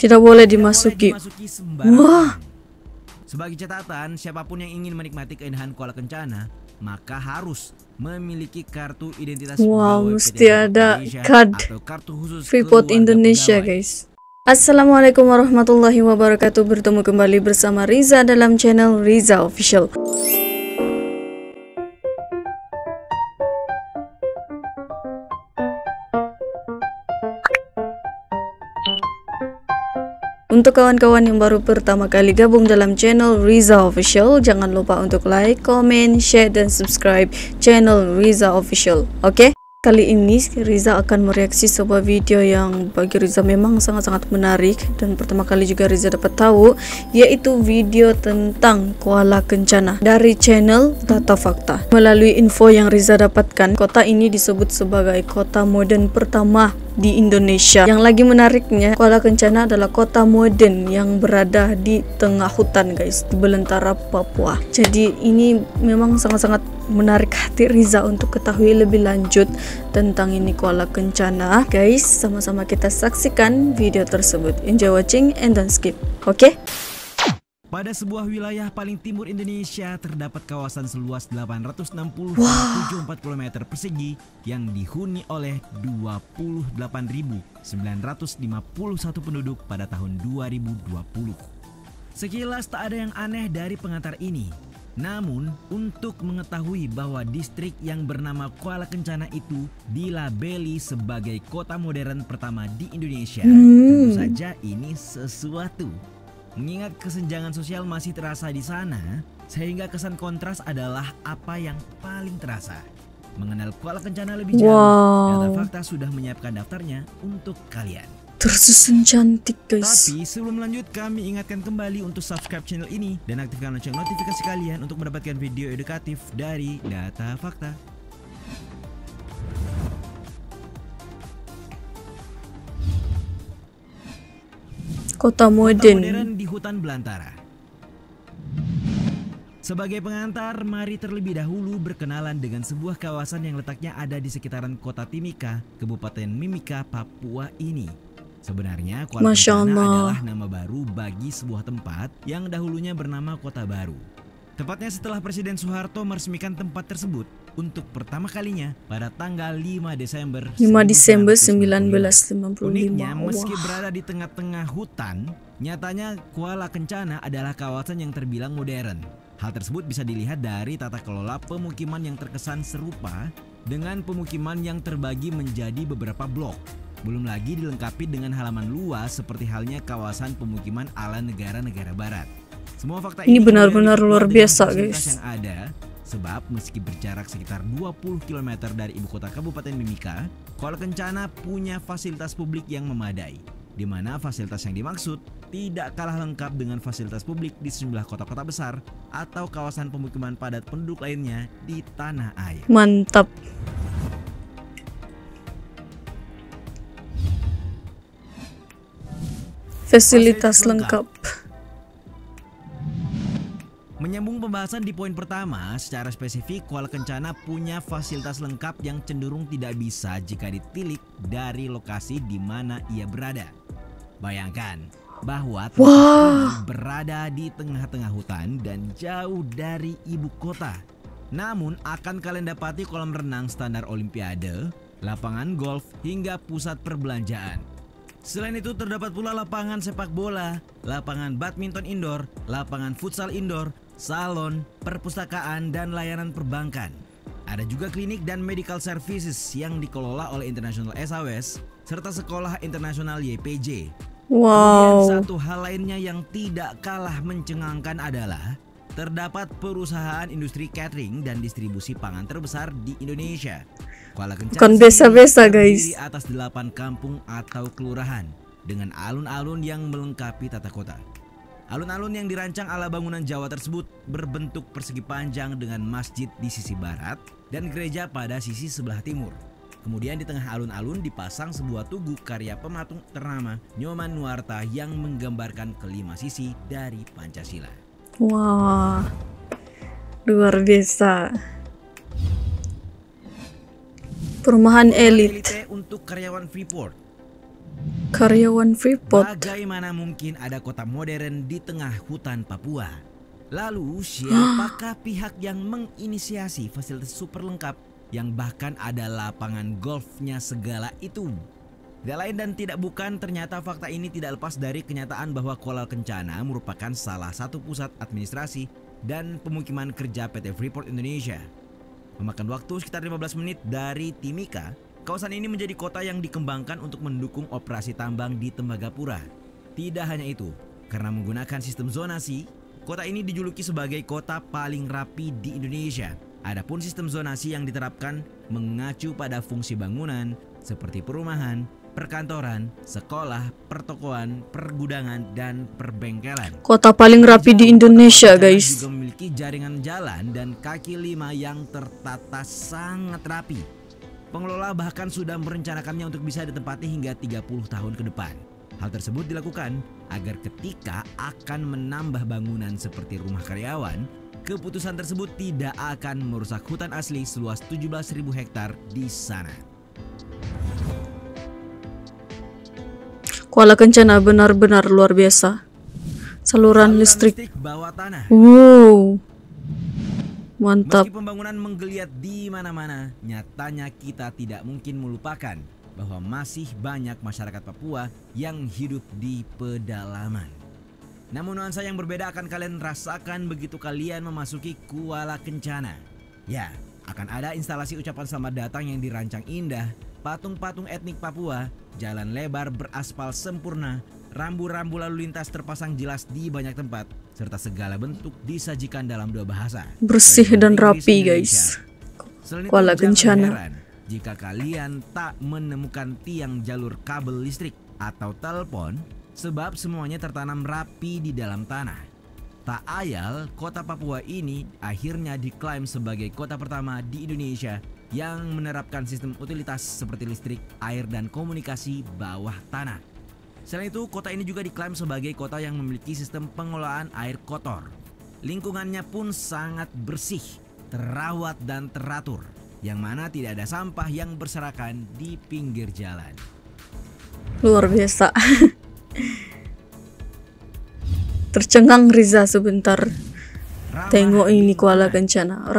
Tidak boleh dimasuki. Wah. Sebagai catatan, siapapun yang ingin menikmati keindahan Kuala Kencana, maka harus memiliki kartu identitas pegawai mesti PT ada Indonesia card atau kartu khusus Freeport keluarga Indonesia, pegawai. guys. Assalamualaikum warahmatullahi wabarakatuh. Bertemu kembali bersama Riza dalam channel Riza Official. Untuk kawan-kawan yang baru pertama kali gabung dalam channel Riza Official, jangan lupa untuk like, comment, share, dan subscribe channel Riza Official. Oke? Kali ini Riza akan mereaksi sebuah video yang bagi Riza memang sangat-sangat menarik dan pertama kali juga Riza dapat tahu, yaitu video tentang Kuala Kencana dari channel Data Fakta. Melalui info yang Riza dapatkan, kota ini disebut sebagai kota modern pertama di Indonesia. Yang lagi menariknya, Kuala Kencana adalah kota modern yang berada di tengah hutan, guys, di belantara Papua. Jadi ini memang sangat-sangat menarik hati Riza untuk ketahui lebih lanjut tentang ini Kuala Kencana. Guys, sama-sama kita saksikan video tersebut. Enjoy watching and don't skip. Oke? Pada sebuah wilayah paling timur Indonesia terdapat kawasan seluas 860,74 km persegi yang dihuni oleh 28.951 penduduk pada tahun 2020. Sekilas tak ada yang aneh dari pengantar ini. Namun, untuk mengetahui bahwa distrik yang bernama Kuala Kencana itu dilabeli sebagai kota modern pertama di Indonesia, tentu saja ini sesuatu. Mengingat kesenjangan sosial masih terasa di sana, sehingga kesan kontras adalah apa yang paling terasa. Mengenal Kuala Kencana lebih jauh, Data Fakta sudah menyiapkan daftarnya untuk kalian. Tersusun cantik, guys. Tapi sebelum lanjut, kami ingatkan kembali untuk subscribe channel ini dan aktifkan lonceng notifikasi kalian untuk mendapatkan video edukatif dari Data Fakta. Kota modern di hutan belantara. Sebagai pengantar, mari terlebih dahulu berkenalan dengan sebuah kawasan yang letaknya ada di sekitaran kota Timika, Kabupaten Mimika, Papua ini. Sebenarnya Kuala Kencana adalah nama baru bagi sebuah tempat yang dahulunya bernama Kota Baru. Tepatnya setelah Presiden Soeharto meresmikan tempat tersebut untuk pertama kalinya pada tanggal 5 Desember 1955. Uniknya, meski berada di tengah-tengah hutan, nyatanya Kuala Kencana adalah kawasan yang terbilang modern. Hal tersebut bisa dilihat dari tata kelola pemukiman yang terkesan serupa dengan pemukiman yang terbagi menjadi beberapa blok. Belum lagi dilengkapi dengan halaman luas seperti halnya kawasan pemukiman ala negara-negara barat. Semua fakta ini benar-benar luar biasa, guys. Yang ada, sebab meski berjarak sekitar 20 km dari ibu kota Kabupaten Mimika, Kuala Kencana punya fasilitas publik yang memadai, di mana fasilitas yang dimaksud tidak kalah lengkap dengan fasilitas publik di sejumlah kota-kota besar atau kawasan pemukiman padat penduduk lainnya di tanah air. Mantap. Fasilitas lengkap. Menyambung pembahasan di poin pertama, secara spesifik Kuala Kencana punya fasilitas lengkap yang cenderung tidak bisa jika ditilik dari lokasi di mana ia berada. Bayangkan bahwa tempat ini berada di tengah-tengah hutan dan jauh dari ibu kota. Namun akan kalian dapati kolam renang standar olimpiade, lapangan golf, hingga pusat perbelanjaan. Selain itu terdapat pula lapangan sepak bola, lapangan badminton indoor, lapangan futsal indoor, salon, perpustakaan, dan layanan perbankan. Ada juga klinik dan medical services yang dikelola oleh International SOS serta sekolah internasional YPJ. Kemudian satu hal lainnya yang tidak kalah mencengangkan adalah terdapat perusahaan industri catering dan distribusi pangan terbesar di Indonesia. Kuala Kencana bukan biasa-biasa, guys. Di atas 8 kampung atau kelurahan dengan alun-alun yang melengkapi tata kota. Alun-alun yang dirancang ala bangunan Jawa tersebut berbentuk persegi panjang dengan masjid di sisi barat dan gereja pada sisi sebelah timur. Kemudian di tengah alun-alun dipasang sebuah tugu karya pematung ternama Nyoman Nuarta yang menggambarkan kelima sisi dari Pancasila. Wah, luar biasa. Perumahan elit untuk karyawan Freeport. Karyawan Freeport. Bagaimana mungkin ada kota modern di tengah hutan Papua? Lalu siapakah pihak yang menginisiasi fasilitas super lengkap yang bahkan ada lapangan golfnya segala itu? Tidak lain dan tidak bukan, ternyata fakta ini tidak lepas dari kenyataan bahwa Kuala Kencana merupakan salah satu pusat administrasi dan pemukiman kerja PT Freeport Indonesia. Memakan waktu sekitar 15 menit dari Timika, kawasan ini menjadi kota yang dikembangkan untuk mendukung operasi tambang di Tembagapura. Tidak hanya itu, karena menggunakan sistem zonasi, kota ini dijuluki sebagai kota paling rapi di Indonesia. Adapun sistem zonasi yang diterapkan mengacu pada fungsi bangunan seperti perumahan, perkantoran, sekolah, pertokoan, pergudangan, dan perbengkelan. Kota paling rapi di Indonesia, guys. Juga memiliki jaringan jalan dan kaki lima yang tertata sangat rapi. Pengelola bahkan sudah merencanakannya untuk bisa ditempati hingga 30 tahun ke depan. Hal tersebut dilakukan agar ketika akan menambah bangunan seperti rumah karyawan, keputusan tersebut tidak akan merusak hutan asli seluas 17.000 hektar di sana. Kuala Kencana benar-benar luar biasa. Saluran listrik bawah tanah. Wow. Mantap. Meski pembangunan menggeliat di mana-mana, nyatanya kita tidak mungkin melupakan bahwa masih banyak masyarakat Papua yang hidup di pedalaman. Namun nuansa yang berbeda akan kalian rasakan begitu kalian memasuki Kuala Kencana. Ya, akan ada instalasi ucapan selamat datang yang dirancang indah, patung-patung etnik Papua, jalan lebar beraspal sempurna, rambu-rambu lalu lintas terpasang jelas di banyak tempat, serta segala bentuk disajikan dalam dua bahasa. Bersih dan rapi, guys. Kuala Kencana. Heran jika kalian tak menemukan tiang jalur kabel listrik atau telepon, sebab semuanya tertanam rapi di dalam tanah. Tak ayal, kota Papua ini akhirnya diklaim sebagai kota pertama di Indonesia yang menerapkan sistem utilitas seperti listrik, air, dan komunikasi bawah tanah. Selain itu, kota ini juga diklaim sebagai kota yang memiliki sistem pengelolaan air kotor. Lingkungannya pun sangat bersih, terawat, dan teratur, yang mana tidak ada sampah yang berserakan di pinggir jalan. Luar biasa. Tercengang Riza sebentar. Tengok ini Kuala Kencana.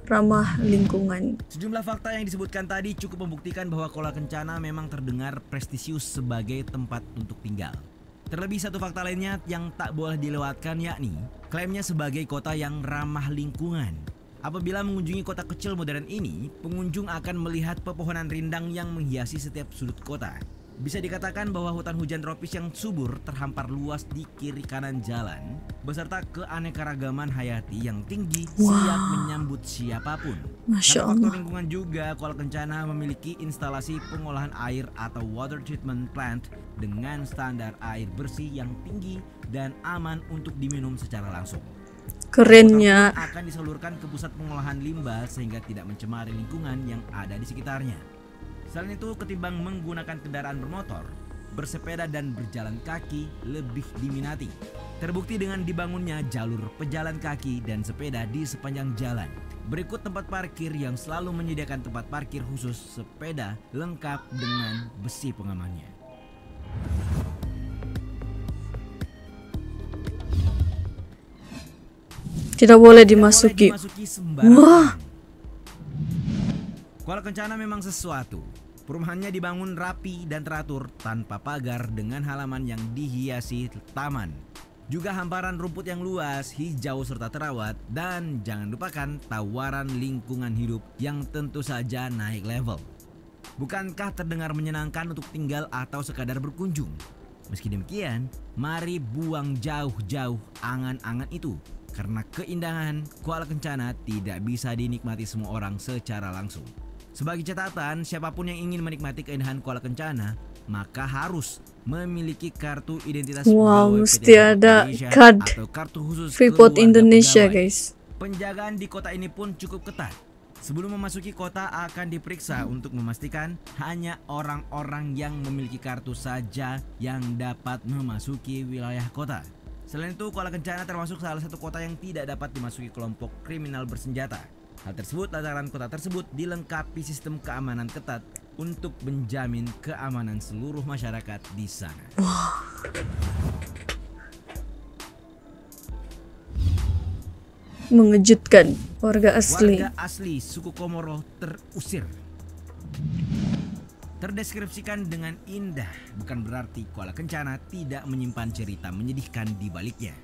Ramah lingkungan. Sejumlah fakta yang disebutkan tadi cukup membuktikan bahwa Kuala Kencana memang terdengar prestisius sebagai tempat untuk tinggal. Terlebih satu fakta lainnya yang tak boleh dilewatkan, yakni klaimnya sebagai kota yang ramah lingkungan. Apabila mengunjungi kota kecil modern ini, pengunjung akan melihat pepohonan rindang yang menghiasi setiap sudut kota. Bisa dikatakan bahwa hutan hujan tropis yang subur terhampar luas di kiri kanan jalan, beserta keanekaragaman hayati yang tinggi siap menyambut siapapun. Masya Karena faktor Allah. lingkungan juga, Kuala Kencana memiliki instalasi pengolahan air atau water treatment plant dengan standar air bersih yang tinggi dan aman untuk diminum secara langsung. Kerennya. Kotor pun akan disalurkan ke pusat pengolahan limbah sehingga tidak mencemari lingkungan yang ada di sekitarnya. Selain itu, ketimbang menggunakan kendaraan bermotor, bersepeda dan berjalan kaki lebih diminati. Terbukti dengan dibangunnya jalur pejalan kaki dan sepeda di sepanjang jalan. Berikut tempat parkir yang selalu menyediakan tempat parkir khusus sepeda lengkap dengan besi pengamannya. Tidak boleh dimasuki. Wah. Kuala Kencana memang sesuatu. Perumahannya dibangun rapi dan teratur tanpa pagar dengan halaman yang dihiasi taman. Juga hamparan rumput yang luas, hijau serta terawat, dan jangan lupakan tawaran lingkungan hidup yang tentu saja naik level. Bukankah terdengar menyenangkan untuk tinggal atau sekadar berkunjung? Meski demikian, mari buang jauh-jauh angan-angan itu. Karena keindahan Kuala Kencana tidak bisa dinikmati semua orang secara langsung. Sebagai catatan, siapapun yang ingin menikmati keindahan Kuala Kencana, maka harus memiliki kartu identitas pegawai Mesti ada Indonesia kad atau kartu khusus Freeport keluarga Indonesia, pegawai. guys. Penjagaan di kota ini pun cukup ketat. Sebelum memasuki kota akan diperiksa untuk memastikan hanya orang-orang yang memiliki kartu saja yang dapat memasuki wilayah kota. Selain itu, Kuala Kencana termasuk salah satu kota yang tidak dapat dimasuki kelompok kriminal bersenjata. Hal tersebut lantaran kota tersebut dilengkapi sistem keamanan ketat untuk menjamin keamanan seluruh masyarakat di sana. Mengejutkan, warga asli. Warga asli suku Komoro terusir. Terdeskripsikan dengan indah, bukan berarti Kuala Kencana tidak menyimpan cerita menyedihkan di baliknya.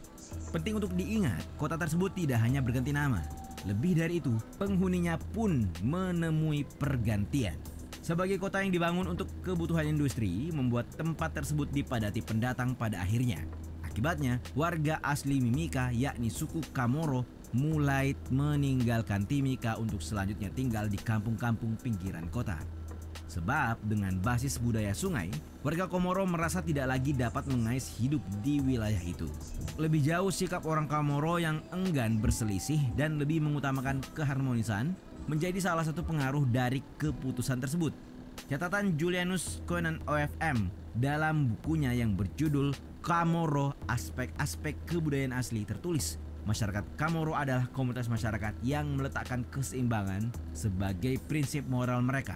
Penting untuk diingat, kota tersebut tidak hanya berganti nama. Lebih dari itu, penghuninya pun menemui pergantian. Sebagai kota yang dibangun untuk kebutuhan industri, membuat tempat tersebut dipadati pendatang pada akhirnya. Akibatnya, warga asli Mimika yakni suku Kamoro mulai meninggalkan Timika untuk selanjutnya tinggal di kampung-kampung pinggiran kota. Sebab dengan basis budaya sungai, warga Komoro merasa tidak lagi dapat mengais hidup di wilayah itu. Lebih jauh, sikap orang Komoro yang enggan berselisih dan lebih mengutamakan keharmonisan menjadi salah satu pengaruh dari keputusan tersebut. Catatan Julianus Koenen OFM dalam bukunya yang berjudul Kamoro Aspek-Aspek Kebudayaan Asli tertulis, masyarakat Kamoro adalah komunitas masyarakat yang meletakkan keseimbangan sebagai prinsip moral mereka.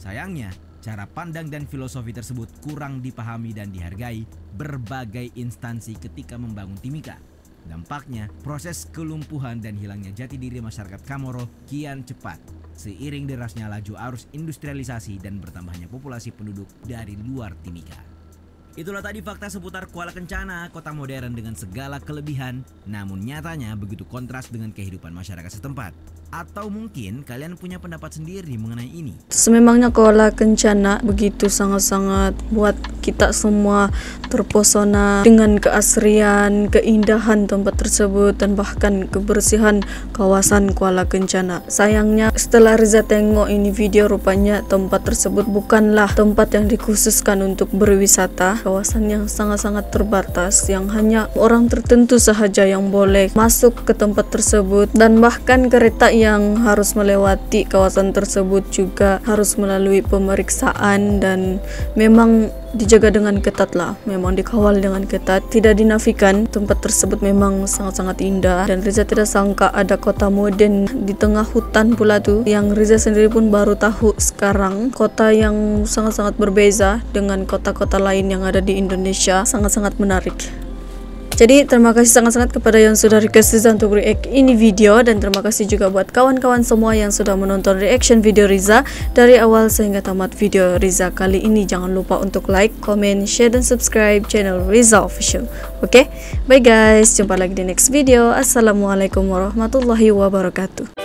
Sayangnya, cara pandang dan filosofi tersebut kurang dipahami dan dihargai berbagai instansi ketika membangun Timika. Dampaknya, proses kelumpuhan dan hilangnya jati diri masyarakat Kamoro kian cepat seiring derasnya laju arus industrialisasi dan bertambahnya populasi penduduk dari luar Timika. Itulah tadi fakta seputar Kuala Kencana, kota modern dengan segala kelebihan, namun nyatanya begitu kontras dengan kehidupan masyarakat setempat. Atau mungkin kalian punya pendapat sendiri mengenai ini? Sememangnya Kuala Kencana begitu sangat-sangat buat kita semua terpesona dengan keasrian, keindahan tempat tersebut dan bahkan kebersihan kawasan Kuala Kencana. Sayangnya setelah Riza tengok ini video, rupanya tempat tersebut bukanlah tempat yang dikhususkan untuk berwisata. Kawasan yang sangat-sangat terbatas yang hanya orang tertentu sahaja yang boleh masuk ke tempat tersebut, dan bahkan kereta yang harus melewati kawasan tersebut juga harus melalui pemeriksaan dan memang dijaga dengan ketat lah, memang dikawal dengan ketat, tidak dinafikan. Tempat tersebut memang sangat-sangat indah dan Riza tidak sangka ada kota modern di tengah hutan pula tuh, yang Riza sendiri pun baru tahu sekarang. Kota yang sangat-sangat berbeza dengan kota-kota lain yang ada di Indonesia, sangat-sangat menarik. Jadi terima kasih sangat-sangat kepada yang sudah request Riza untuk react ini video, dan terima kasih juga buat kawan-kawan semua yang sudah menonton reaction video Riza dari awal sehingga tamat video Riza kali ini. Jangan lupa untuk like, comment, share, dan subscribe channel Riza Official. Oke, bye guys, jumpa lagi di next video. Assalamualaikum warahmatullahi wabarakatuh.